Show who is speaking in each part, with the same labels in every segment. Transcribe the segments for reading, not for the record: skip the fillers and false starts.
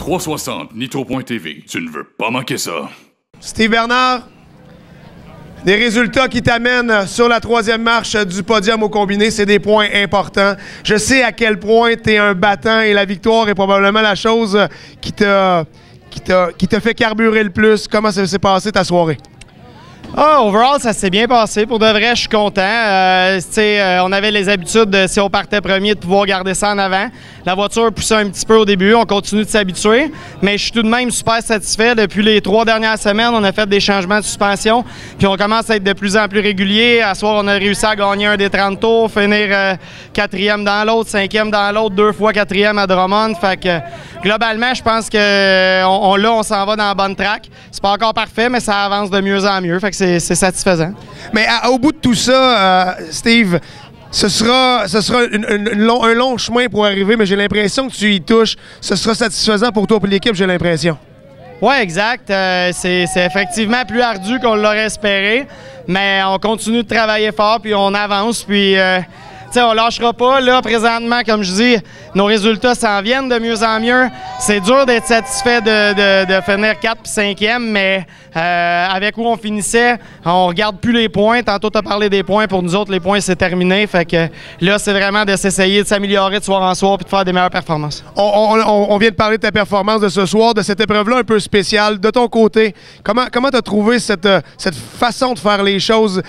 Speaker 1: 360 Nitro.tv. Tu ne veux pas manquer ça.
Speaker 2: Steve Bernard, des résultats qui t'amènent sur la troisième marche du podium au combiné, c'est des points importants. Je sais à quel point tu es un battant et la victoire est probablement la chose qui t'a fait carburer le plus. Comment ça s'est passé ta soirée?
Speaker 3: Overall, ça s'est bien passé. Pour de vrai, je suis content. On avait les habitudes, si on partait premier, de pouvoir garder ça en avant. La voiture poussait un petit peu au début. On continue de s'habituer. Mais je suis tout de même super satisfait. Depuis les 3 dernières semaines, on a fait des changements de suspension. Puis on commence à être de plus en plus régulier. À soir, on a réussi à gagner un des 30 tours, finir 4e dans l'autre, 5e dans l'autre, 2 fois 4e à Drummond. Fait que globalement, je pense qu'on s'en va dans la bonne track. C'est pas encore parfait, mais ça avance de mieux en mieux. Fait que c'est satisfaisant. Mais
Speaker 2: au bout de tout ça, Steve, ce sera un long chemin pour arriver, mais j'ai l'impression que tu y touches. Ce sera satisfaisant pour toi et pour l'équipe, j'ai l'impression.
Speaker 3: Oui, exact. C'est effectivement plus ardu qu'on l'aurait espéré, mais on continue de travailler fort, puis on avance, puis on lâchera pas. Là, présentement, comme je dis, nos résultats s'en viennent de mieux en mieux. C'est dur d'être satisfait de finir 4 puis 5e, mais avec où on finissait, on regarde plus les points. Tantôt, tu as parlé des points. Pour nous autres, les points, c'est terminé. Fait que là, c'est vraiment de s'essayer de s'améliorer de soir en soir puis de faire des meilleures performances.
Speaker 2: On vient de parler de ta performance de ce soir, de cette épreuve-là un peu spéciale. De ton côté, comment tu as trouvé cette façon de faire les choses?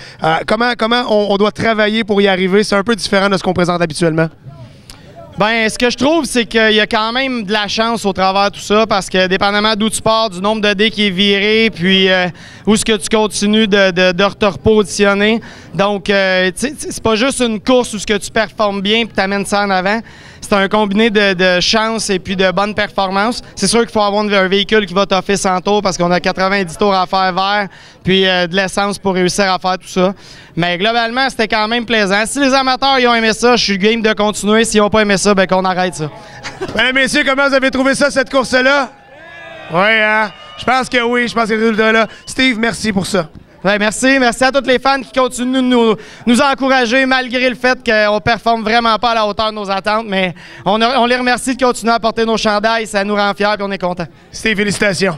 Speaker 2: Comment on doit travailler pour y arriver? C'est un peu différent de ce qu'on présente habituellement.
Speaker 3: Bien, ce que je trouve, c'est qu'il y a quand même de la chance au travers de tout ça, parce que dépendamment d'où tu pars, du nombre de dés qui est viré, puis où est-ce que tu continues de te repositionner. Donc, c'est pas juste une course où ce que tu performes bien puis tu amènes ça en avant. C'est un combiné de chance et puis de bonne performance. C'est sûr qu'il faut avoir un véhicule qui va t'offrir 100 tours parce qu'on a 90 tours à faire vert, puis de l'essence pour réussir à faire tout ça. Mais globalement, c'était quand même plaisant. Si les amateurs ils ont aimé ça, je suis game de continuer. S'ils n'ont pas aimé ça, ben qu'on arrête ça.
Speaker 2: Mesdames, messieurs, comment vous avez trouvé ça, cette course-là? Oui, hein? Je pense que oui, je pense que les résultats-là. Steve, merci pour ça.
Speaker 3: Ouais, merci à tous les fans qui continuent de nous encourager malgré le fait qu'on ne performe vraiment pas à la hauteur de nos attentes, mais on les remercie de continuer à porter nos chandails, ça nous rend fiers et on est contents.
Speaker 2: Steve, félicitations.